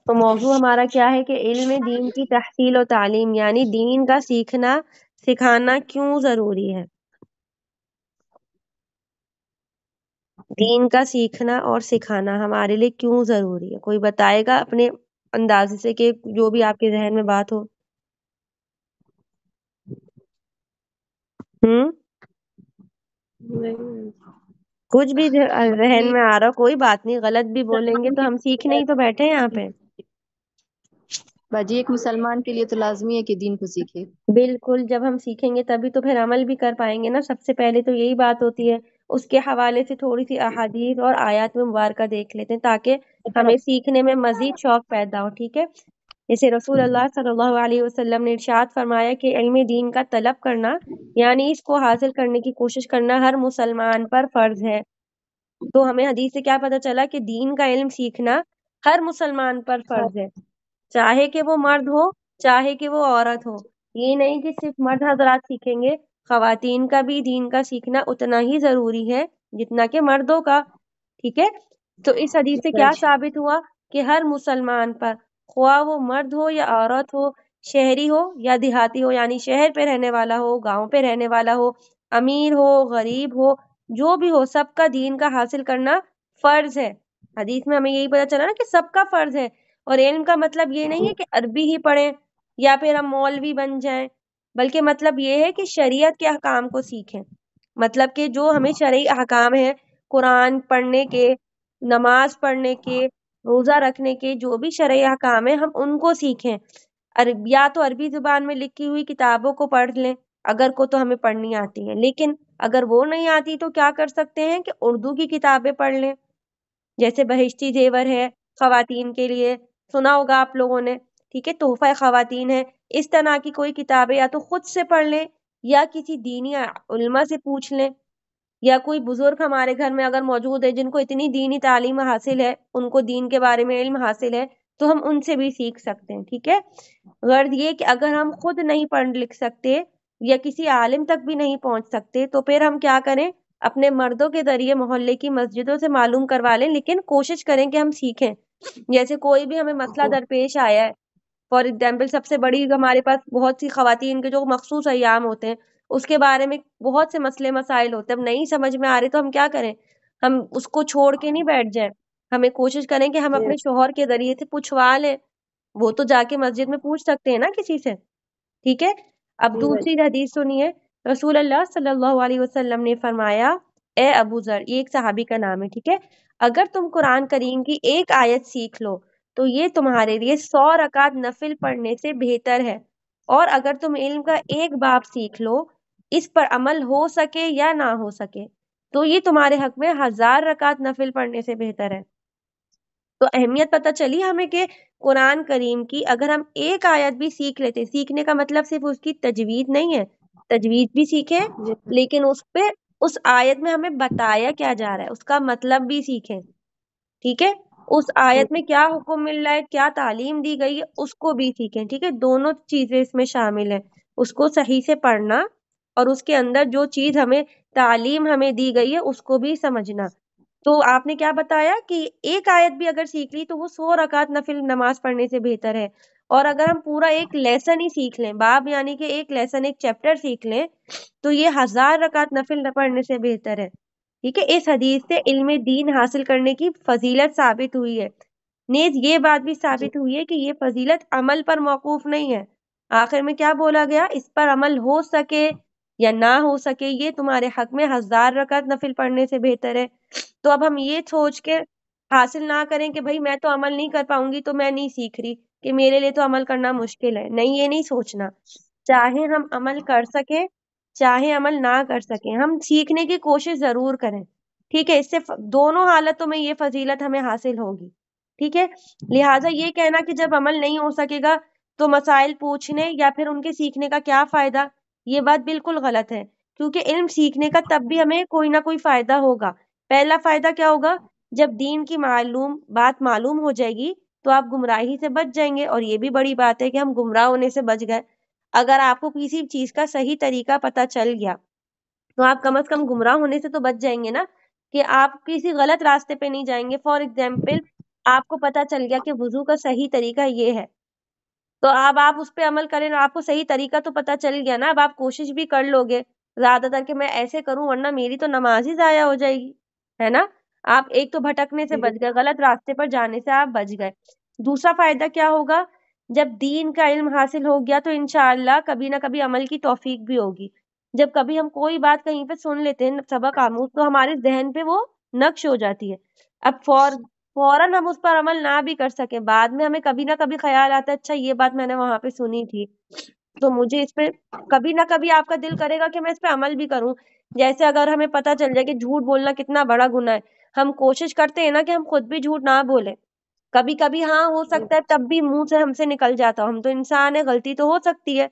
تو موضوع ہمارا کیا ہے کہ علم دین کی تحصیل و تعلیم، یعنی دین کا سیکھنا سکھانا کیوں ضروری ہے، دین کا سیکھنا اور سکھانا ہمارے لیے کیوں ضروری ہے۔ کوئی بتائے گا اپنے انداز سے کہ جو بھی آپ کے ذہن میں بات ہو۔ ہوں کچھ بھی ذہن میں آ رہا، کوئی بات نہیں، غلط بھی بولیں گے تو ہم سیکھنے ہی تو بیٹھے ہیں یہاں پہ۔ باجی ایک مسلمان کے لیے تو لازمی ہے کہ دین کو سیکھے۔ بالکل، جب ہم سیکھیں گے تبھی تو پھر عمل بھی کر پائیں گے نا۔ سب سے پہلے تو یہی بات ہوتی ہے۔ اس کے حوالے سے تھوڑی سی احادیث اور آیات میں مبارکہ دیکھ لیتے ہیں تاکہ ہمیں سیکھنے میں مزید شوق پیدا ہو، ٹھیک ہے۔ جیسے رسول اللہ صلی اللہ علیہ وسلم نے ارشاد فرمایا کہ علم دین کا طلب کرنا، یعنی اس کو حاصل کرنے کی کوشش کرنا ہر مسلمان پر فرض ہے۔ تو ہمیں حدیث سے کیا پتہ چلا کہ دین کا علم سیکھنا ہر مسلمان پر فرض ہے، چاہے کہ وہ مرد ہو چاہے کہ وہ عورت ہو۔ یہ نہیں کہ صرف مرد حضرات سیکھیں گے، خواتین کا بھی دین کا سیکھنا اتنا ہی ضروری ہے جتنا کہ مردوں کا، ٹھیک ہے۔ تو اس حدیث سے کیا ثابت ہوا کہ ہر مسلمان پر، خواہ وہ مرد ہو یا عورت ہو، شہری ہو یا دیہاتی ہو، یعنی شہر پہ رہنے والا ہو، گاؤں پہ رہنے والا ہو، امیر ہو غریب ہو، جو بھی ہو، سب کا دین کا حاصل کرنا فرض ہے۔ حدیث میں ہمیں یہی پتہ چلا نا کہ سب کا فرض ہے۔ اور علم کا مطلب یہ نہیں ہے کہ عربی ہی پڑھیں یا پھر ہم مولوی بن جائیں، بلکہ مطلب یہ ہے کہ شریعت کے احکام کو سیکھیں۔ مطلب کہ جو ہمیں شرعی احکام ہیں، قرآن پڑھنے کے، نماز پڑھنے کے، روزہ رکھنے کے، جو بھی شرعی احکام ہیں ہم ان کو سیکھیں۔ یا تو عربی زبان میں لکھی ہوئی کتابوں کو پڑھ لیں اگر کو تو ہمیں پڑھنی آتی ہے، لیکن اگر وہ نہیں آتی تو کیا کر سکتے ہیں کہ اردو کی کتابیں پڑھ لیں، جیسے بہشتی زیور ہے خواتین کے لیے، سنا ہوگا آپ لوگوں نے، ٹھیک ہے، تحفہ خواتین ہے۔ اس طرح کی کوئی کتابیں یا تو خود سے پڑھ لیں یا کسی دینی علماء سے پوچھ لیں، یا کوئی بزرگ ہمارے گھر میں اگر موجود ہے جن کو اتنی دینی تعلیم حاصل ہے، ان کو دین کے بارے میں علم حاصل ہے، تو ہم ان سے بھی سیکھ سکتے ہیں، ٹھیک ہے۔ غرض یہ کہ اگر ہم خود نہیں پڑھ لکھ سکتے یا کسی عالم تک بھی نہیں پہنچ سکتے تو پھر ہم کیا کریں، اپنے مردوں کے ذریعے محلے کی مسجدوں سے معلوم کروا لیں، لیکن کوشش کریں کہ ہم سیکھیں۔ جیسے کوئی بھی ہمیں مسئلہ درپیش آیا ہے، فار ایگزامپل سب سے بڑی ہمارے پاس بہت سی خواتین کے جو مخصوص ایام ہوتے ہیں اس کے بارے میں بہت سے مسئلے مسائل ہوتے ہیں، اب نہیں سمجھ میں آ رہے تو ہم کیا کریں، ہم اس کو چھوڑ کے نہیں بیٹھ جائیں، ہمیں کوشش کریں کہ ہم اپنے شوہر کے ذریعے سے پوچھوا لیں، وہ تو جا کے مسجد میں پوچھ سکتے ہیں نا کسی سے، ٹھیک ہے۔ اب دوسری حدیث سنیے، رسول اللہ صلی اللہ علیہ وسلم نے فرمایا، اے ابو ذر، یہ ایک صحابی کا نام ہے، ٹھیک ہے، اگر تم قرآن کریم کی ایک آیت سیکھ لو تو یہ تمہارے لیے 100 رکعت نفل پڑھنے سے بہتر ہے، اور اگر تم علم کا ایک باب سیکھ لو، اس پر عمل ہو سکے یا نہ ہو سکے، تو یہ تمہارے حق میں 1000 رکعت نفل پڑھنے سے بہتر ہے۔ تو اہمیت پتہ چلی ہمیں کہ قرآن کریم کی اگر ہم ایک آیت بھی سیکھ لیتے، سیکھنے کا مطلب صرف اس کی تجوید نہیں ہے، تجوید بھی سیکھیں لیکن اس پہ اس آیت میں ہمیں بتایا کیا جا رہا ہے اس کا مطلب بھی سیکھیں، ٹھیک ہے، اس آیت میں کیا حکم مل رہا ہے، کیا تعلیم دی گئی ہے، اس کو بھی سیکھیں، ٹھیک ہے، دونوں چیزیں اس میں شامل ہیں، اس کو صحیح سے پڑھنا اور اس کے اندر جو چیز ہمیں تعلیم ہمیں دی گئی ہے اس کو بھی سمجھنا۔ تو آپ نے کیا بتایا کہ ایک آیت بھی اگر سیکھ لی تو وہ 100 رکعت نفل نماز پڑھنے سے بہتر ہے، اور اگر ہم پورا ایک لیسن ہی سیکھ لیں، باب یعنی کہ ایک لیسن ایک چیپٹر سیکھ لیں تو یہ 1000 رکعت نفل پڑھنے سے بہتر ہے، ٹھیک ہے۔ اس حدیث سے علم دین حاصل کرنے کی فضیلت ثابت ہوئی ہے، نیز یہ بات بھی ثابت ہوئی ہے کہ یہ فضیلت عمل پر موقوف نہیں ہے۔ آخر میں کیا بولا گیا، اس پر عمل ہو سکے یا نہ ہو سکے یہ تمہارے حق میں 1000 رکعت نفل پڑھنے سے بہتر ہے۔ تو اب ہم یہ سوچ کے حاصل نہ کریں کہ بھائی میں تو عمل نہیں کر پاؤں گی تو میں نہیں سیکھ رہی، کہ میرے لیے تو عمل کرنا مشکل ہے، نہیں، یہ نہیں سوچنا، چاہے ہم عمل کر سکیں چاہے عمل نہ کر سکیں، ہم سیکھنے کی کوشش ضرور کریں، ٹھیک ہے، اس سے دونوں حالتوں میں یہ فضیلت ہمیں حاصل ہوگی، ٹھیک ہے۔ لہٰذا یہ کہنا کہ جب عمل نہیں ہو سکے گا تو مسائل پوچھنے یا پھر ان کے سیکھنے کا کیا فائدہ، یہ بات بالکل غلط ہے، کیونکہ علم سیکھنے کا تب بھی ہمیں کوئی نہ کوئی فائدہ ہوگا۔ پہلا فائدہ کیا ہوگا، جب دین کی بات معلوم ہو جائے گی تو آپ گمراہی سے بچ جائیں گے، اور یہ بھی بڑی بات ہے کہ ہم گمراہ ہونے سے بچ گئے۔ اگر آپ کو کسی چیز کا صحیح طریقہ پتہ چل گیا تو آپ کم از کم گمراہ ہونے سے تو بچ جائیں گے نا، کہ آپ کسی غلط راستے پہ نہیں جائیں گے۔ فار ایگزامپل آپ کو پتا چل گیا کہ وضو کا صحیح طریقہ یہ ہے، تو اب آپ اس پہ عمل کریں، آپ کو صحیح طریقہ تو پتا چل گیا نا، اب آپ کوشش بھی کر لو گے زیادہ تر کہ میں ایسے کروں ورنہ میری تو نماز ہی ضائع ہو جائے گی، ہے نا؟ آپ ایک تو بھٹکنے سے جی بچ گئے، غلط راستے پر جانے سے آپ بچ گئے۔ دوسرا فائدہ کیا ہوگا؟ جب دین کا علم حاصل ہو گیا تو انشاءاللہ کبھی نہ کبھی عمل کی توفیق بھی ہوگی۔ جب کبھی ہم کوئی بات کہیں پہ سن لیتے ہیں سبق آموز، تو ہمارے ذہن پہ وہ نقش ہو جاتی ہے۔ اب فوراً ہم اس پر عمل نہ بھی کر سکیں، بعد میں ہمیں کبھی نہ کبھی خیال آتا ہے اچھا یہ بات میں نے وہاں پہ سنی تھی، تو مجھے اس پہ کبھی نہ کبھی آپ کا دل کرے گا کہ میں اس پہ عمل بھی کروں۔ جیسے اگر ہمیں پتا چل جائے کہ جھوٹ بولنا کتنا بڑا گناہ ہے، ہم کوشش کرتے ہیں نا کہ ہم خود بھی جھوٹ نہ بولیں۔ کبھی کبھی ہاں ہو جی سکتا ہے تب بھی منہ سے ہم سے نکل جاتا ہو، ہم تو انسان ہے، غلطی تو ہو سکتی ہے،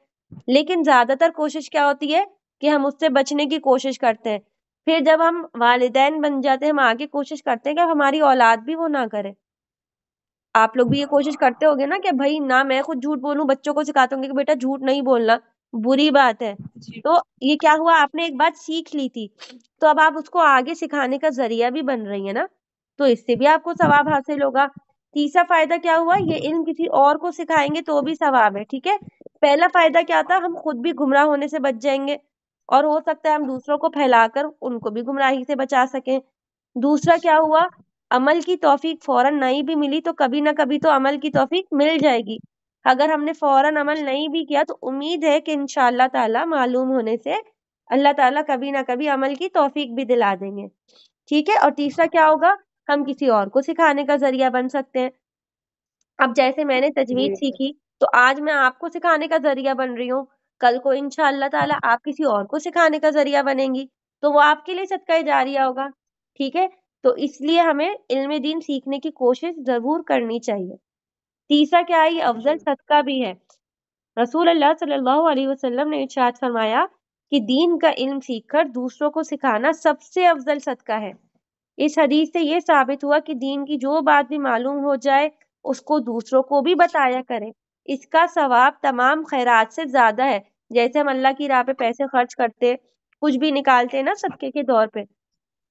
لیکن زیادہ تر کوشش کیا ہوتی ہے کہ ہم اس سے بچنے کی کوشش کرتے ہیں۔ پھر جب ہم والدین بن جاتے ہیں، ہم آگے کوشش کرتے ہیں کہ ہماری اولاد بھی وہ نہ کرے۔ آپ لوگ بھی یہ کوشش کرتے ہوگے نا کہ بھائی نہ میں خود جھوٹ بولوں، بچوں کو سکھاتے ہوں گے کہ بیٹا جھوٹ نہیں بولنا، بری بات ہے۔ جی تو یہ کیا ہوا، آپ نے ایک بات سیکھ لی تھی، تو اب آپ اس کو آگے سکھانے کا ذریعہ بھی بن رہی ہیں نا، تو اس سے بھی آپ کو ثواب حاصل ہوگا۔ تیسرا فائدہ کیا ہوا، یہ علم کسی اور کو سکھائیں گے تو بھی ثواب ہے، ٹھیک ہے؟ پہلا فائدہ کیا تھا، ہم خود بھی گمراہ ہونے سے بچ جائیں گے، اور ہو سکتا ہے ہم دوسروں کو پھیلا کر ان کو بھی گمراہی سے بچا سکیں۔ دوسرا کیا ہوا، عمل کی توفیق فوراً نہیں بھی ملی تو کبھی نہ کبھی تو عمل کی توفیق مل جائے گی۔ اگر ہم نے فوراً عمل نہیں بھی کیا تو امید ہے کہ انشاءاللہ تعالی معلوم ہونے سے اللہ تعالیٰ کبھی نہ کبھی عمل کی توفیق بھی دلا دیں گے، ٹھیک ہے؟ اور تیسرا کیا ہوگا، ہم کسی اور کو سکھانے کا ذریعہ بن سکتے ہیں۔ اب جیسے میں نے جی تجوید سیکھی تو آج میں آپ کو سکھانے کا ذریعہ بن رہی ہوں، کل کو انشاءاللہ تعالیٰ آپ کسی اور کو سکھانے کا ذریعہ بنیں گی، تو وہ آپ کے لیے صدقہ جاریہ ہوگا، ٹھیک ہے؟ تو اس لیے ہمیں علم دین سیکھنے کی کوشش ضرور کرنی چاہیے۔ تیسرا کیا ہے، یہ جی افضل صدقہ بھی ہے۔ رسول اللہ صلی اللہ علیہ وسلم نے ارشاد فرمایا کہ دین کا علم سیکھ کر دوسروں کو سکھانا سب سے افضل صدقہ ہے۔ اس حدیث سے یہ ثابت ہوا کہ دین کی جو بات بھی معلوم ہو جائے اس کو دوسروں کو بھی بتایا کرے، اس کا ثواب تمام خیرات سے زیادہ ہے۔ جیسے ہم اللہ کی راہ پہ پیسے خرچ کرتے، کچھ بھی نکالتے ہیں نا صدقے کے طور پہ،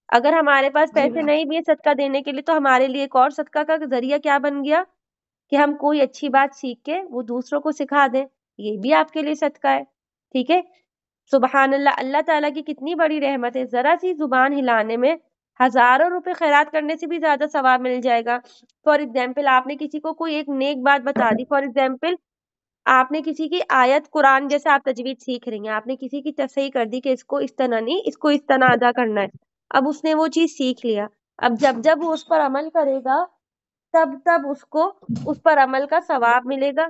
اگر ہمارے پاس جی پیسے نہیں بھی ہیں صدقہ دینے کے لیے تو ہمارے لیے ایک اور صدقہ کا ذریعہ کیا بن گیا کہ ہم کوئی اچھی بات سیکھ کے وہ دوسروں کو سکھا دیں، یہ بھی آپ کے لیے صدقہ ہے، ٹھیک ہے؟ سبحان اللہ، اللہ تعالیٰ کی کتنی بڑی رحمت ہے، ذرا سی زبان ہلانے میں ہزاروں روپے خیرات کرنے سے بھی زیادہ ثواب مل جائے گا۔ فار ایگزامپل آپ نے کسی کو کوئی ایک نیک بات بتا دی، فار ایگزامپل آپ نے کسی کی آیت قرآن، جیسے آپ تجوید سیکھ رہی ہیں، آپ نے کسی کی تصحیح کر دی کہ اس کو اس طرح نہیں، اس کو اس طرح ادا کرنا ہے، اب اس نے وہ چیز سیکھ لیا، اب جب جب وہ اس پر عمل کرے گا تب تب اس کو اس پر عمل کا ثواب ملے گا،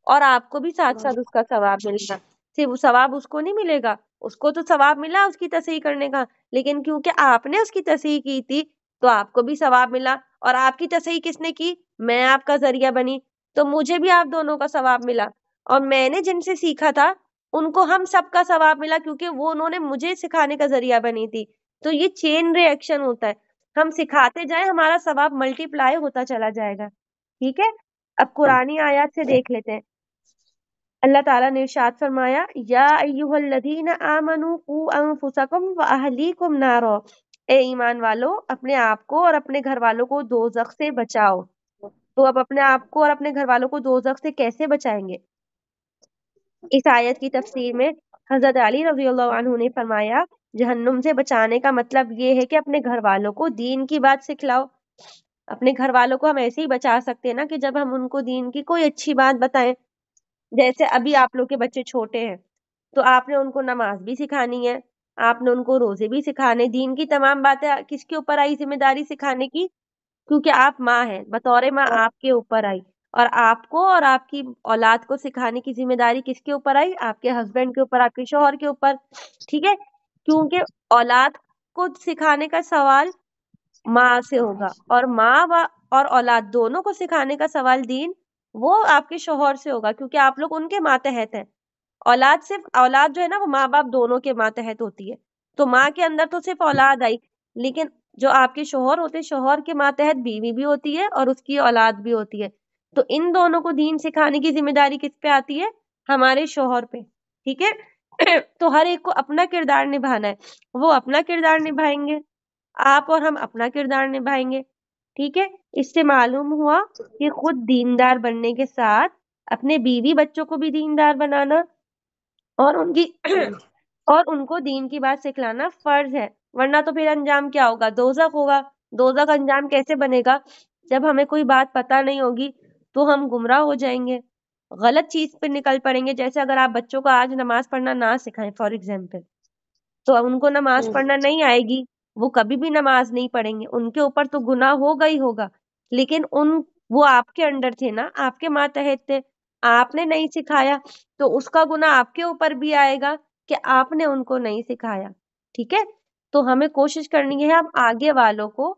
اور آپ کو بھی ساتھ ساتھ اس کا ثواب ملے گا۔ صرف وہ ثواب اس کو نہیں ملے گا، اس کو تو ثواب ملا اس کی تصحیح کرنے کا، لیکن کیونکہ آپ نے اس کی تصحیح کی تھی تو آپ کو بھی ثواب ملا، اور آپ کی تصحیح کس نے کی، میں آپ کا ذریعہ بنی، تو مجھے بھی آپ دونوں کا ثواب ملا، اور میں نے جن سے سیکھا تھا ان کو ہم سب کا ثواب ملا کیونکہ وہ انہوں نے مجھے سکھانے کا ذریعہ بنی تھی۔ تو یہ چین ری ایکشن ہوتا ہے، ہم سکھاتے جائیں ہمارا ثواب ملٹی پلائی ہوتا چلا جائے گا، ٹھیک ہے؟ اب قرآنی آیات سے دیکھ لیتے ہیں۔ اللہ تعالیٰ نے ارشاد فرمایا، یا ایھا الذین آمنوا قوا انفسکم واہلیکم نارا، اے ایمان والو اپنے آپ کو اور اپنے گھر والوں کو دوزخ سے بچاؤ۔ تو اب اپنے آپ کو اور اپنے گھر والوں کو دوزخ سے کیسے بچائیں گے؟ اس آیت کی تفسیر میں حضرت علی رضی اللہ عنہ نے فرمایا، جہنم سے بچانے کا مطلب یہ ہے کہ اپنے گھر والوں کو دین کی بات سکھلاؤ۔ اپنے گھر والوں کو ہم ایسے ہی بچا سکتے ہیں نا کہ جب ہم ان کو دین کی کوئی اچھی بات بتائیں، جیسے ابھی آپ لوگ کے بچے چھوٹے ہیں تو آپ نے ان کو نماز بھی سکھانی ہے، آپ نے ان کو روزے بھی سکھانے، دین کی تمام باتیں کس کے اوپر آئی ذمہ داری سکھانے کی؟ کیونکہ آپ ماں ہیں، بطور ماں آپ کے اوپر آئی، اور آپ کو اور آپ کی اولاد کو سکھانے کی ذمہ داری کس کے اوپر آئی؟ آپ کے ہسبینڈ کے اوپر، آپ کے شوہر کے اوپر، ٹھیک ہے؟ کیونکہ اولاد کو سکھانے کا سوال ماں سے ہوگا، اور ماں اور اولاد دونوں کو سکھانے کا سوال دین وہ آپ کے شوہر سے ہوگا، کیونکہ آپ لوگ ان کے ماتحت ہیں۔ اولاد جو ہے نا وہ ماں باپ دونوں کے ماتحت ہوتی ہے، تو ماں کے اندر تو صرف اولاد آئی، لیکن جو آپ کے شوہر ہوتے ہیں، شوہر کے ماتحت بیوی بھی ہوتی ہے اور اس کی اولاد بھی ہوتی ہے، تو ان دونوں کو دین سکھانے کی ذمہ داری کس پہ آتی ہے؟ ہمارے شوہر پہ، ٹھیک ہے؟ تو ہر ایک کو اپنا کردار نبھانا ہے، وہ اپنا کردار نبھائیں گے، آپ اور ہم اپنا کردار نبھائیں گے، ٹھیک ہے، اس سے معلوم ہوا کہ خود دیندار بننے کے ساتھ اپنے بیوی بچوں کو بھی دیندار بنانا اور ان کی اور ان کو دین کی بات سکھلانا فرض ہے، ورنہ تو پھر انجام کیا ہوگا؟ دوزخ ہوگا۔ دوزخ کا انجام کیسے بنے گا؟ جب ہمیں کوئی بات پتہ نہیں ہوگی تو ہم گمراہ ہو جائیں گے، غلط چیز پہ نکل پڑیں گے۔ جیسے اگر آپ بچوں کو آج نماز پڑھنا نہ سکھائیں فار ایگزامپل، تو ان کو نماز پڑھنا نہیں آئے گی، وہ کبھی بھی نماز نہیں پڑھیں گے، ان کے اوپر تو گناہ ہوگا ہی ہوگا۔ لیکن وہ آپ کے انڈر تھے نا، آپ کے ماتحت تھے، آپ نے نہیں سکھایا، تو اس کا گناہ آپ کے اوپر بھی آئے گا کہ آپ نے ان کو نہیں سکھایا۔ ٹھیک ہے، تو ہمیں کوشش کرنی ہے ہم آگے والوں کو،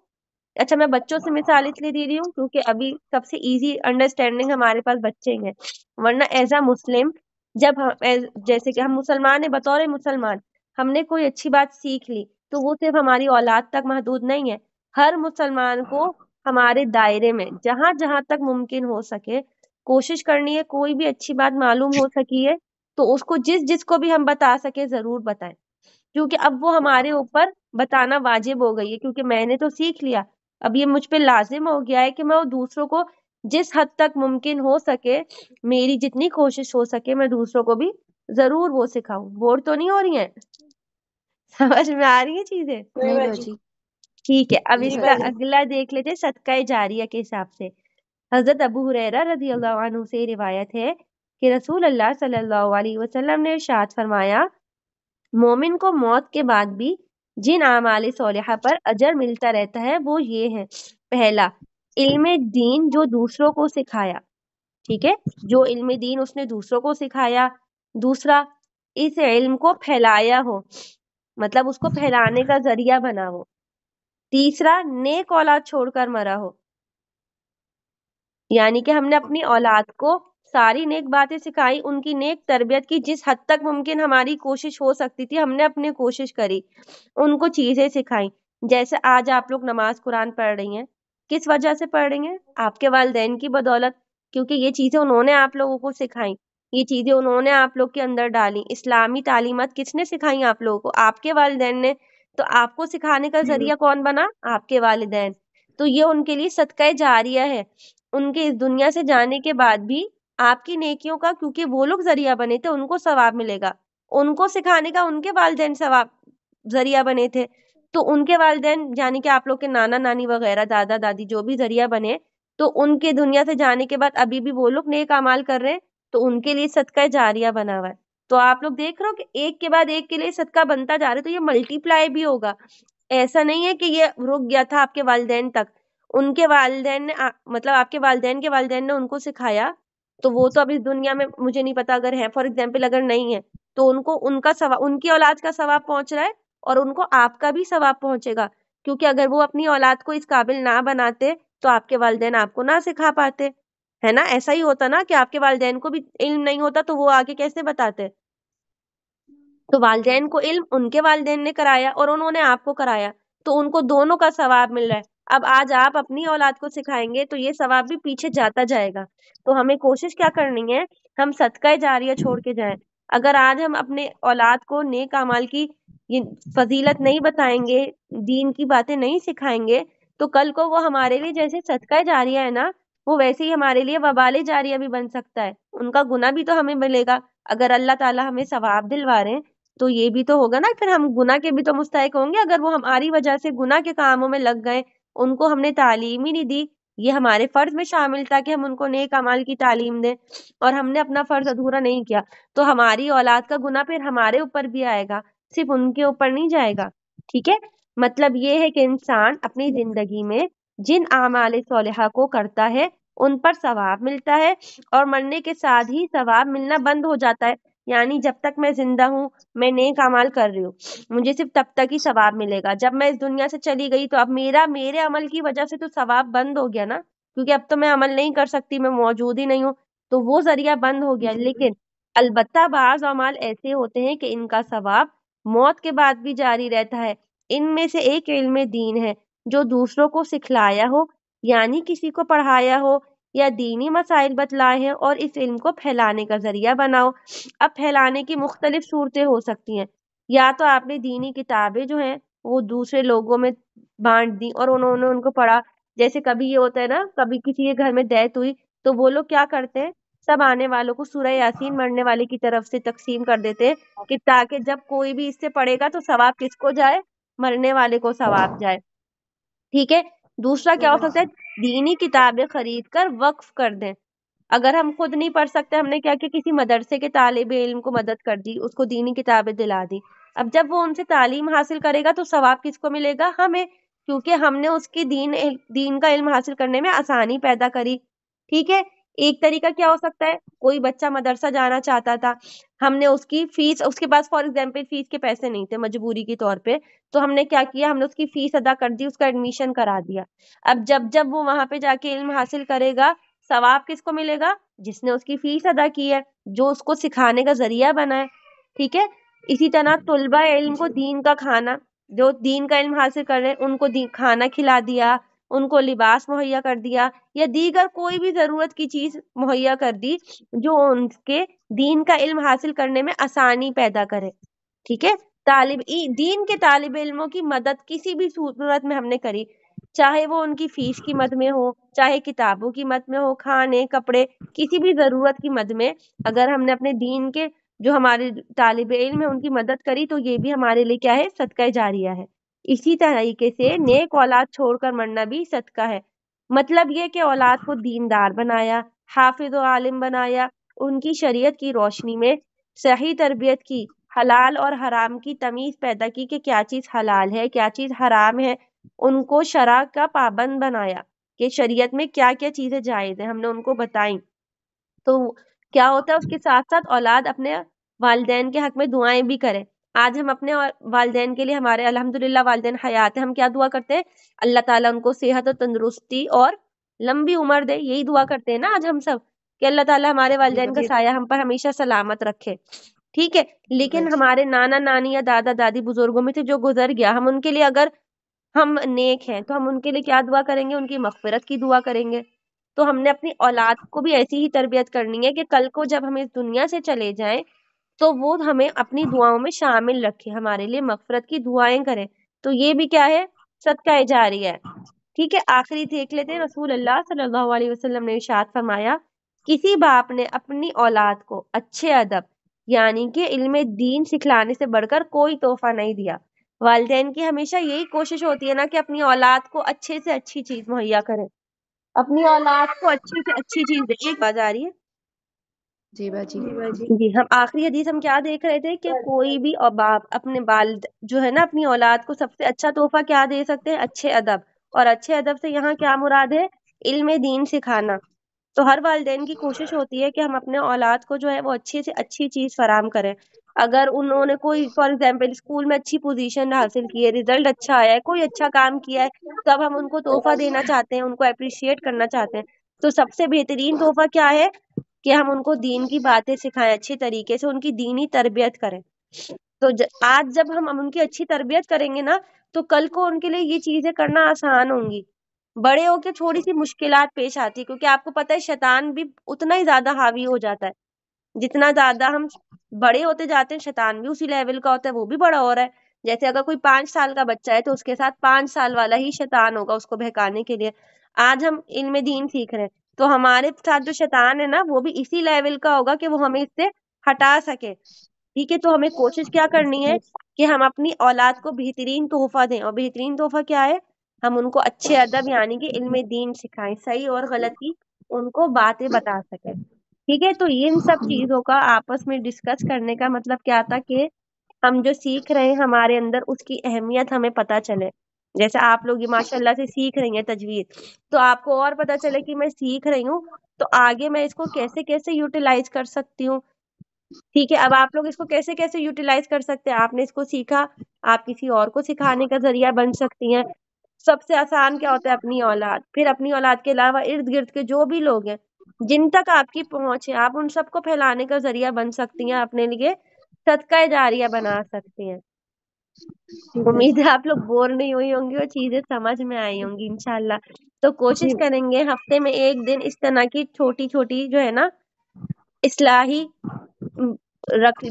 اچھا میں بچوں سے مثال اس لیے دے رہی ہوں کیونکہ ابھی سب سے ایزی انڈرسٹینڈنگ ہمارے پاس بچے ہی ہیں، ورنہ ایز اے مسلم جب جیسے کہ ہم مسلمان ہیں، بطور مسلمان ہم نے کوئی اچھی بات سیکھ لی تو وہ صرف ہماری اولاد تک محدود نہیں ہے، ہر مسلمان کو ہمارے دائرے میں جہاں جہاں تک ممکن ہو سکے کوشش کرنی ہے، کوئی بھی اچھی بات معلوم ہو سکی ہے تو اس کو جس کو بھی ہم بتا سکے ضرور بتائیں، کیونکہ اب وہ ہمارے اوپر بتانا واجب ہو گئی ہے، کیونکہ میں نے تو سیکھ لیا، اب یہ مجھ پہ لازم ہو گیا ہے کہ میں دوسروں کو جس حد تک ممکن ہو سکے، میری جتنی کوشش ہو سکے میں دوسروں کو بھی ضرور وہ سکھاؤں۔ بور تو نہیں ہو رہی ہیں؟ سمجھ میں آ رہی ہیں چیزیں؟ نہیں باجی، ٹھیک ہے، اب جی اس کا باجی۔ اگلا دیکھ لیتے صدقہ جاریہ کے حساب سے۔ حضرت ابو ہریرہ رضی اللہ عنہ سے روایت ہے کہ رسول اللہ صلی اللہ علیہ وسلم نے ارشاد فرمایا، مومن کو موت کے بعد بھی جن اعمال صالحہ پر اجر ملتا رہتا ہے وہ یہ ہے: پہلا، علم دین جو دوسروں کو سکھایا، ٹھیک ہے، جو علم دین اس نے دوسروں کو سکھایا۔ دوسرا، اس علم کو پھیلایا ہو، مطلب اس کو پھیلانے کا ذریعہ بنا ہو۔ تیسرا، نیک اولاد چھوڑ کر مرا ہو، یعنی کہ ہم نے اپنی اولاد کو ساری نیک باتیں سکھائی، ان کی نیک تربیت کی، جس حد تک ممکن ہماری کوشش ہو سکتی تھی ہم نے اپنی کوشش کری، ان کو چیزیں سکھائیں۔ جیسے آج آپ لوگ نماز قرآن پڑھ رہی ہیں، کس وجہ سے پڑھ رہی ہیں؟ آپ کے والدین کی بدولت، کیونکہ یہ چیزیں انہوں نے آپ لوگوں کو سکھائیں، یہ چیزیں انہوں نے آپ لوگ کے اندر ڈالی۔ اسلامی تعلیمات کس نے سکھائی آپ لوگوں کو؟ آپ کے والدین نے۔ تو آپ کو سکھانے کا ذریعہ کون بنا؟ آپ کے والدین۔ تو یہ ان کے لیے صدقہ جاریہ ہے، ان کے اس دنیا سے جانے کے بعد بھی آپ کی نیکیوں کا، کیونکہ وہ لوگ ذریعہ بنے تھے، ان کو ثواب ملے گا، ان کو سکھانے کا ان کے والدین ثواب ذریعہ بنے تھے، تو ان کے والدین یعنی کہ آپ لوگ کے نانا نانی وغیرہ، دادا دادی جو بھی ذریعہ بنے، تو ان کے دنیا سے جانے کے بعد ابھی بھی وہ لوگ نیک اعمال کر رہے ہیں، تو ان کے لیے صدقہ جاریہ بنا ہوا ہے۔ تو آپ لوگ دیکھ رہے ہو کہ ایک کے بعد ایک کے لیے صدقہ بنتا جا رہا ہے، تو یہ ملٹی پلائی بھی ہوگا، ایسا نہیں ہے کہ یہ رک گیا تھا آپ کے والدین تک، ان کے والدین نے مطلب آپ کے والدین کے والدین نے ان کو سکھایا، تو وہ تو اب اس دنیا میں مجھے نہیں پتا اگر ہے، فار ایگزامپل اگر نہیں ہے تو ان کو ان کا ثواب، ان کی اولاد کا ثواب پہنچ رہا ہے، اور ان کو آپ کا بھی ثواب پہنچے گا، کیونکہ اگر وہ اپنی اولاد کو اس قابل نہ بناتے تو آپ کے والدین آپ کو نہ سکھا پاتے، ہے نا؟ ایسا ہی ہوتا نا کہ آپ کے والدین کو بھی علم نہیں ہوتا تو وہ آگے کیسے بتاتے؟ تو والدین کو علم ان کے والدین نے کرایا اور انہوں نے آپ کو کرایا، تو ان کو دونوں کا ثواب مل رہا ہے۔ اب آج آپ اپنی اولاد کو سکھائیں گے تو یہ ثواب بھی پیچھے جاتا جائے گا، تو ہمیں کوشش کیا کرنی ہے؟ ہم صدقہ جاریہ چھوڑ کے جائیں۔ اگر آج ہم اپنے اولاد کو نیک اعمال کی یہ فضیلت نہیں بتائیں گے، دین کی باتیں نہیں سکھائیں گے، تو کل کو وہ ہمارے لیے جیسے صدقہ جاریہ ہے نا، وہ ویسے ہی ہمارے لیے وبال جاریہ بھی بن سکتا ہے، ان کا گناہ بھی تو ہمیں ملے گا۔ اگر اللہ تعالیٰ ہمیں ثواب دلوا رہے ہیں تو یہ بھی تو ہوگا نا، پھر ہم گناہ کے بھی تو مستحق ہوں گے، اگر وہ ہماری وجہ سے گناہ کے کاموں میں لگ گئے، ان کو ہم نے تعلیم ہی نہیں دی، یہ ہمارے فرض میں شامل تھا کہ ہم ان کو نیک اعمال کی تعلیم دیں، اور ہم نے اپنا فرض ادھورا نہیں کیا، تو ہماری اولاد کا گناہ پھر ہمارے اوپر بھی آئے گا، صرف ان کے اوپر نہیں جائے گا۔ ٹھیک ہے، مطلب یہ ہے کہ انسان اپنی زندگی میں جن اعمال صالحہ کو کرتا ہے ان پر ثواب ملتا ہے، اور مرنے کے ساتھ ہی ثواب ملنا بند ہو جاتا ہے، یعنی جب تک میں زندہ ہوں میں نیک اعمال کر رہی ہوں، مجھے صرف تب تک ہی ثواب ملے گا، جب میں اس دنیا سے چلی گئی تو اب میرے عمل کی وجہ سے تو ثواب بند ہو گیا نا، کیونکہ اب تو میں عمل نہیں کر سکتی، میں موجود ہی نہیں ہوں، تو وہ ذریعہ بند ہو گیا۔ لیکن البتہ بعض اعمال ایسے ہوتے ہیں کہ ان کا ثواب موت کے بعد بھی جاری رہتا ہے، ان میں سے ایک علم دین ہے جو دوسروں کو سکھلایا ہو، یعنی کسی کو پڑھایا ہو یا دینی مسائل بتلائے ہیں اور اس علم کو پھیلانے کا ذریعہ بناؤ۔ اب پھیلانے کی مختلف صورتیں ہو سکتی ہیں، یا تو آپ نے دینی کتابیں جو ہیں وہ دوسرے لوگوں میں بانٹ دی اور انہوں نے ان کو پڑھا، جیسے کبھی یہ ہوتا ہے نا، کبھی کسی کے گھر میں ڈیتھ ہوئی تو وہ لوگ کیا کرتے ہیں، سب آنے والوں کو سورہ یاسین مرنے والے کی طرف سے تقسیم کر دیتے ہیں کہ تاکہ جب کوئی بھی اس سے پڑھے گا تو ثواب کس کو جائے، مرنے والے کو ثواب جائے. ٹھیک ہے. دوسرا کیا ہو سکتا ہے، دینی کتابیں خرید کر وقف کر دیں. اگر ہم خود نہیں پڑھ سکتے، ہم نے کیا کہ کسی مدرسے کے طالب علم کو مدد کر دی، اس کو دینی کتابیں دلا دی. اب جب وہ ان سے تعلیم حاصل کرے گا تو ثواب کس کو ملے گا، ہمیں، کیونکہ ہم نے اس کی دین کا علم حاصل کرنے میں آسانی پیدا کری. ٹھیک ہے. ایک طریقہ کیا ہو سکتا ہے، کوئی بچہ مدرسہ جانا چاہتا تھا، ہم نے اس کی فیس، اس کے پاس فار ایگزامپل فیس کے پیسے نہیں تھے مجبوری کے طور پہ، تو ہم نے کیا کیا، ہم نے اس کی فیس ادا کر دی، اس کا ایڈمیشن کرا دیا. اب جب وہ وہاں پہ جا کے علم حاصل کرے گا، ثواب کس کو ملے گا، جس نے اس کی فیس ادا کی ہے، جو اس کو سکھانے کا ذریعہ بنا ہے. ٹھیک ہے. اسی طرح طلبہ علم کو دین کا کھانا، جو دین کا علم حاصل کر رہے ہیں ان کو کھانا کھلا دیا، ان کو لباس مہیا کر دیا، یا دیگر کوئی بھی ضرورت کی چیز مہیا کر دی جو ان کے دین کا علم حاصل کرنے میں آسانی پیدا کرے. ٹھیک ہے. دین کے طالب علموں کی مدد کسی بھی صورت میں ہم نے کری، چاہے وہ ان کی فیس کی مد میں ہو، چاہے کتابوں کی مد میں ہو، کھانے کپڑے، کسی بھی ضرورت کی مد میں اگر ہم نے اپنے دین کے جو ہمارے طالب علم ہیں ان کی مدد کری تو یہ بھی ہمارے لیے کیا ہے، صدقہ جاریہ ہے. اسی طریقے سے نیک اولاد چھوڑ کر مرنا بھی صدقہ ہے. مطلب یہ کہ اولاد کو دیندار بنایا، حافظ و عالم بنایا، ان کی شریعت کی روشنی میں صحیح تربیت کی، حلال اور حرام کی تمیز پیدا کی کہ کیا چیز حلال ہے کیا چیز حرام ہے، ان کو شرع کا پابند بنایا کہ شریعت میں کیا کیا چیزیں جائز ہیں، ہم نے ان کو بتائیں. تو کیا ہوتا ہے، اس کے ساتھ ساتھ اولاد اپنے والدین کے حق میں دعائیں بھی کرے. آج ہم اپنے والدین کے لیے، ہمارے الحمدللہ والدین حیات ہیں، ہم کیا دعا کرتے ہیں، اللہ تعالیٰ ان کو صحت و تندرستی اور لمبی عمر دے. یہی دعا کرتے ہیں نا آج ہم سب، کہ اللہ تعالیٰ ہمارے جی والدین کا باجی. سایہ ہم پر ہمیشہ سلامت رکھے. ٹھیک ہے. جی لیکن باجی. ہمارے نانا نانی یا دادا دادی بزرگوں میں سے جو گزر گیا، ہم ان کے لیے، اگر ہم نیک ہیں تو ہم ان کے لیے کیا دعا کریں گے، ان کی مغفرت کی دعا کریں گے. تو ہم نے اپنی اولاد کو بھی ایسی ہی تربیت کرنی ہے کہ کل کو جب ہم اس دنیا سے چلے جائیں تو وہ ہمیں اپنی دعاؤں میں شامل رکھے، ہمارے لیے مغفرت کی دعائیں کرے. تو یہ بھی کیا ہے، صدقہ جاریہ ہے. ٹھیک ہے. آخری دیکھ لیتے ہیں، رسول اللہ صلی اللہ علیہ وسلم نے ارشاد فرمایا، کسی باپ نے اپنی اولاد کو اچھے ادب یعنی کہ علم دین سکھلانے سے بڑھ کر کوئی تحفہ نہیں دیا. والدین کی ہمیشہ یہی کوشش ہوتی ہے نا کہ اپنی اولاد کو اچھے سے اچھی چیز مہیا کرے، اپنی اولاد کو اچھی سے اچھی چیز دے. ایک بات آ رہی ہے. جی باجی. جی، ہم آخری حدیث ہم کیا دیکھ رہے تھے کہ کوئی بھی باپ اپنے والد جو ہے نا اپنی اولاد کو سب سے اچھا تحفہ کیا دے سکتے ہیں، اچھے ادب. اور اچھے ادب سے یہاں کیا مراد ہے، علم دین سکھانا. تو ہر والدین کی کوشش ہوتی ہے کہ ہم اپنے اولاد کو جو ہے وہ اچھی سے اچھی چیز فراہم کریں. اگر انہوں نے کوئی فار ایگزامپل اسکول میں اچھی پوزیشن حاصل کی ہے، ریزلٹ اچھا آیا ہے، کوئی اچھا کام کیا ہے، تو اب ہم ان کو تحفہ دینا چاہتے ہیں، ان کو اپریشیٹ کرنا چاہتے ہیں. تو سب سے بہترین تحفہ کیا ہے کہ ہم ان کو دین کی باتیں سکھائیں، اچھی طریقے سے ان کی دینی تربیت کریں. تو آج جب ہم ان کی اچھی تربیت کریں گے نا تو کل کو ان کے لیے یہ چیزیں کرنا آسان ہوں گی. بڑے ہو کے تھوڑی سی مشکلات پیش آتی، کیونکہ آپ کو پتہ ہے شیطان بھی اتنا ہی زیادہ حاوی ہو جاتا ہے، جتنا زیادہ ہم بڑے ہوتے جاتے ہیں شیطان بھی اسی لیول کا ہوتا ہے، وہ بھی بڑا ہو رہا ہے. جیسے اگر کوئی 5 سال کا بچہ ہے تو اس کے ساتھ 5 سال والا ہی شیطان ہوگا اس کو بہکانے کے لیے. آج ہم علم دین سیکھ رہے ہیں تو ہمارے ساتھ جو شیطان ہے نا وہ بھی اسی لیول کا ہوگا کہ وہ ہمیں اس سے ہٹا سکے. ٹھیک ہے. تو ہمیں کوشش کیا کرنی ہے کہ ہم اپنی اولاد کو بہترین تحفہ دیں، اور بہترین تحفہ کیا ہے، ہم ان کو اچھے ادب یعنی کہ علم دین سکھائیں، صحیح اور غلط کی ان کو باتیں بتا سکیں. ٹھیک ہے. تو ان سب چیزوں کا آپس میں ڈسکس کرنے کا مطلب کیا تھا کہ ہم جو سیکھ رہے ہیں ہمارے اندر اس کی اہمیت ہمیں پتہ چلے. جیسے آپ لوگ ماشاء اللہ سے سیکھ رہی ہیں تجوید، تو آپ کو اور پتہ چلے کہ میں سیکھ رہی ہوں تو آگے میں اس کو کیسے کیسے یوٹیلائز کر سکتی ہوں. ٹھیک ہے. اب آپ لوگ اس کو کیسے کیسے یوٹیلائز کر سکتے ہیں، آپ نے اس کو سیکھا، آپ کسی اور کو سکھانے کا ذریعہ بن سکتی ہیں. سب سے آسان کیا ہوتا ہے، اپنی اولاد، پھر اپنی اولاد کے علاوہ ارد گرد کے جو بھی لوگ ہیں جن تک آپ کی پہنچ ہے، آپ ان سب کو پھیلانے کا ذریعہ بن سکتی ہیں، اپنے لیے صدقہ جاریہ بنا سکتی ہیں. امید ہے آپ لوگ بور نہیں ہوئی ہوں گی اور چیزیں سمجھ میں آئی ہوں گی انشاءاللہ. تو کوشش کریں گے ہفتے میں ایک دن اس طرح کی چھوٹی چھوٹی جو ہے نا اصلاحی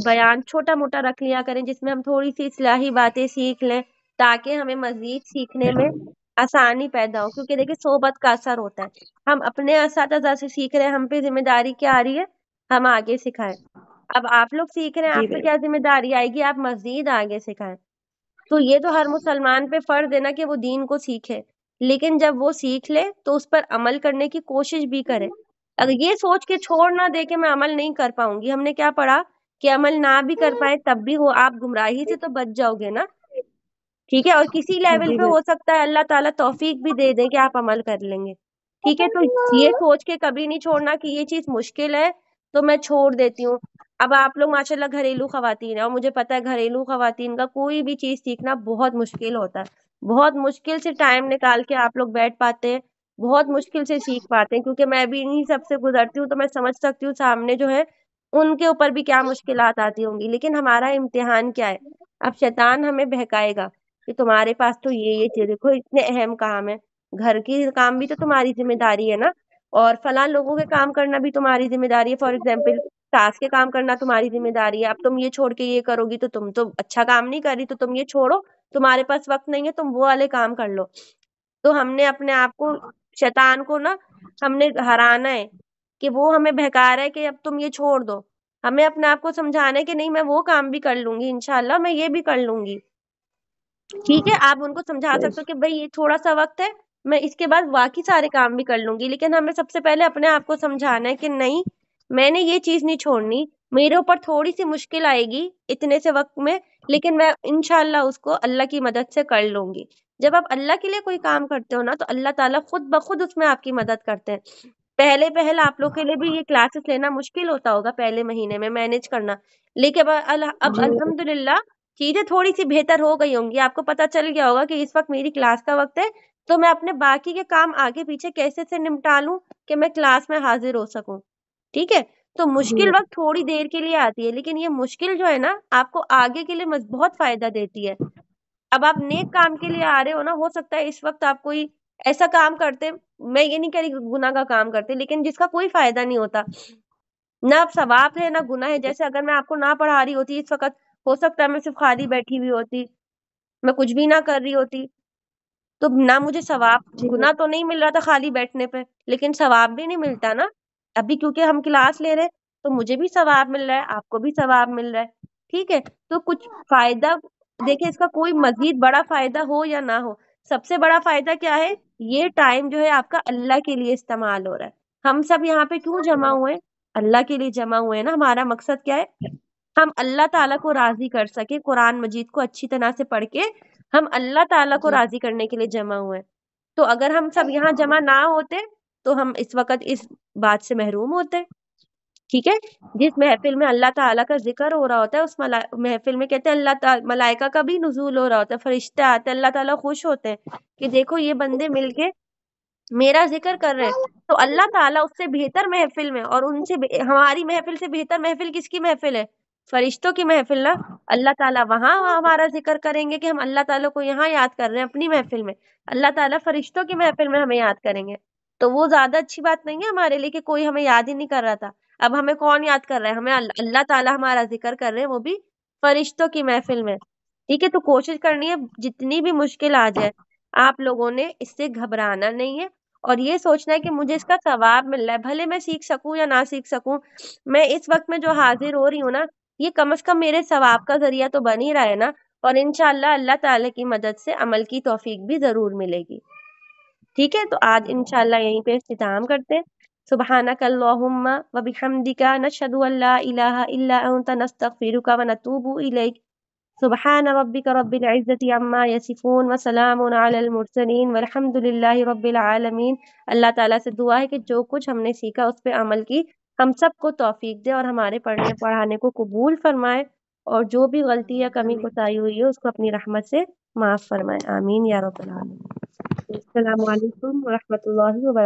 بیان چھوٹا موٹا رکھ لیا کریں، جس میں ہم تھوڑی سی اصلاحی باتیں سیکھ لیں تاکہ ہمیں مزید سیکھنے میں آسانی پیدا ہو. کیونکہ دیکھیں صحبت کا اثر ہوتا ہے. ہم اپنے اساتذہ سے سیکھ رہے ہیں, ہم پہ ذمہ داری کیا آ رہی ہے, ہم آگے سکھائیں. اب آپ لوگ سیکھ رہے ہیں, جی آپ پہ کیا ذمہ داری آئے گی, آپ مزید آگے سکھائیں. تو یہ تو ہر مسلمان پہ فرض ہے نا کہ وہ دین کو سیکھے. لیکن جب وہ سیکھ لے تو اس پر عمل کرنے کی کوشش بھی کرے. اگر یہ سوچ کے چھوڑ نہ دے کہ میں عمل نہیں کر پاؤں گی, ہم نے کیا پڑھا کہ عمل نہ بھی کر پائے تب بھی ہو آپ گمراہی سے تو بچ جاؤ گے نا. ٹھیک ہے, اور کسی لیول جی پہ ہو سکتا ہے اللہ تعالیٰ توفیق بھی دے دیں کہ آپ عمل کر لیں گے. ٹھیک ہے, تو یہ سوچ کے کبھی نہیں چھوڑنا کہ یہ چیز مشکل ہے تو میں چھوڑ دیتی ہوں. اب آپ لوگ ماشاءاللہ گھریلو خواتین ہیں, اور مجھے پتا ہے گھریلو خواتین کا کوئی بھی چیز سیکھنا بہت مشکل ہوتا ہے. بہت مشکل سے ٹائم نکال کے آپ لوگ بیٹھ پاتے ہیں, بہت مشکل سے سیکھ پاتے ہیں. کیونکہ میں بھی انہیں سب سے گزرتی ہوں تو میں سمجھ سکتی ہوں سامنے جو ہے ان کے اوپر بھی کیا مشکلات آتی ہوں گی. لیکن ہمارا امتحان کیا ہے, اب شیطان ہمیں بہکائے گا کہ تمہارے پاس تو یہ چیز دیکھو اتنے اہم کام ہے, گھر کی کام بھی تو تمہاری ذمہ داری ہے نا, اور فلاں لوگوں کے کام کرنا بھی تمہاری ذمہ داری ہے. فار ایگزامپل ٹاسک کے کام کرنا تمہاری ذمہ داری ہے. اب تم یہ چھوڑ کے یہ کرو گی تو تم تو اچھا کام نہیں کر رہی, تو تم یہ چھوڑو, تمہارے پاس وقت نہیں ہے, تم وہ والے کام کر لو. تو ہم نے اپنے آپ کو, شیطان کو نا ہم نے ہرانا ہے کہ وہ ہمیں بہکا رہا ہے کہ اب تم یہ چھوڑ دو. ہمیں اپنے آپ کو سمجھانا ہے کہ نہیں میں وہ کام بھی کر لوں گی, انشاءاللہ میں یہ بھی کر لوں گی. ٹھیک ہے, آپ ان کو سمجھا سکتے ہو کہ بھائی یہ تھوڑا سا وقت ہے, میں اس کے بعد باقی سارے کام بھی کر لوں گی. لیکن ہمیں سب سے پہلے اپنے آپ کو سمجھانا ہے کہ نہیں, میں نے یہ چیز نہیں چھوڑنی. میرے اوپر تھوڑی سی مشکل آئے گی اتنے سے وقت میں, لیکن میں انشاءاللہ اس کو اللہ کی مدد سے کر لوں گی. جب آپ اللہ کے لیے کوئی کام کرتے ہو نا تو اللہ تعالیٰ خود بخود اس میں آپ کی مدد کرتے ہیں. پہلے آپ لوگ کے لیے بھی یہ کلاسز لینا مشکل ہوتا ہوگا, پہلے مہینے میں مینج کرنا. لیکن اب جی الحمدللہ چیزیں تھوڑی سی بہتر ہو گئی ہوں گی. آپ کو پتا چل گیا ہوگا کہ اس وقت میری کلاس کا وقت ہے, تو میں اپنے باقی کے کام آگے پیچھے کیسے سے نمٹا لوں کہ میں کلاس میں حاضر ہو سکوں. ٹھیک ہے, تو جی مشکل وقت تھوڑی دیر کے لیے آتی ہے, لیکن یہ مشکل جو ہے نا آپ کو آگے کے لیے بہت فائدہ دیتی ہے. اب آپ نیک کام کے لیے آ رہے ہو نا, ہو سکتا ہے اس وقت آپ کوئی ایسا کام کرتے, میں یہ نہیں کہہ رہی گناہ کا کام کرتے, لیکن جس کا کوئی فائدہ نہیں ہوتا, نہ ثواب ہے نہ گناہ ہے. جیسے اگر میں آپ کو نہ پڑھا رہی ہوتی اس وقت, ہو سکتا ہے میں صرف خالی بیٹھی ہوئی ہوتی, میں کچھ بھی نہ کر رہی ہوتی, تو نہ مجھے ثواب, جی گناہ تو نہیں مل رہا تھا خالی بیٹھنے پہ, لیکن ثواب بھی نہیں ملتا نا. ابھی کیونکہ ہم کلاس لے رہے تو مجھے بھی ثواب مل رہا ہے, آپ کو بھی ثواب مل رہا ہے. ٹھیک ہے, تو کچھ فائدہ دیکھیں, اس کا کوئی مزید بڑا فائدہ ہو یا نہ ہو, سب سے بڑا فائدہ کیا ہے, یہ ٹائم جو ہے آپ کا اللہ کے لیے استعمال ہو رہا ہے. ہم سب یہاں پہ کیوں جمع ہوئے, اللہ کے لیے جمع ہوئے نا. ہمارا مقصد کیا ہے, ہم اللہ تعالیٰ کو راضی کر سکے. قرآن مجید کو اچھی طرح سے پڑھ کے ہم اللہ تعالیٰ کو جی راضی کرنے کے لیے جمع ہوئے. تو اگر ہم سب یہاں جمع نہ ہوتے تو ہم اس وقت اس بات سے محروم ہوتے. ٹھیک ہے, جس محفل میں اللہ تعالیٰ کا ذکر ہو رہا ہوتا ہے, اس محفل میں کہتے ہیں اللہ ملائکہ کا بھی نزول ہو رہا ہوتا ہے, فرشتے آتے ہیں, اللہ تعالیٰ خوش ہوتے ہیں کہ دیکھو یہ بندے مل کے میرا ذکر کر رہے ہیں. تو اللہ تعالیٰ اس سے بہتر محفل میں, اور ان سے ہماری محفل سے بہتر محفل کس کی محفل ہے, فرشتوں کی محفل نا. اللہ تعالیٰ وہاں ہمارا ذکر کریں گے کہ ہم اللہ تعالیٰ کو یہاں یاد کر رہے ہیں اپنی محفل میں, اللہ تعالیٰ فرشتوں کی محفل میں ہمیں یاد کریں گے. تو وہ زیادہ اچھی بات نہیں ہے ہمارے لیے کہ کوئی ہمیں یاد ہی نہیں کر رہا تھا. اب ہمیں کون یاد کر رہا ہے, ہمیں اللہ تعالیٰ ہمارا ذکر کر رہے ہیں, وہ بھی فرشتوں کی محفل میں. ٹھیک ہے, تو کوشش کرنی ہے جتنی بھی مشکل آ جائے آپ لوگوں نے اس سے گھبرانا نہیں ہے, اور یہ سوچنا ہے کہ مجھے اس کا ثواب مل رہا ہے, بھلے میں سیکھ سکوں یا نہ سیکھ سکوں. میں اس وقت میں جو حاضر ہو رہی ہوں نا, یہ کم از کم میرے ثواب کا ذریعہ تو بن ہی رہا ہے نا, اور انشاءاللہ اللہ تعالیٰ کی مدد سے عمل کی توفیق بھی ضرور ملے گی. ٹھیک ہے, تو آج انشاءاللہ یہیں پہ اختتام کرتے ہیں. سبحانک اللہم و بحمدک, نشہد ان لا الہ الا انت, نستغفرک و نتوب الیک. سبحان ربک رب العزت عما یصفون, وسلام علی المرسلین, والحمد للہ رب العالمین. اللہ تعالیٰ سے دعا ہے کہ جو کچھ ہم نے سیکھا اس پہ عمل کی ہم سب کو توفیق دے, اور ہمارے پڑھنے پڑھانے کو قبول فرمائے, اور جو بھی غلطی یا کمی آمین. کوتاہی ہوئی ہے اس کو اپنی رحمت سے معاف فرمائے. آمین یا رب العالمین. السلام علیکم ورحمۃ اللہ وبرکاتہ.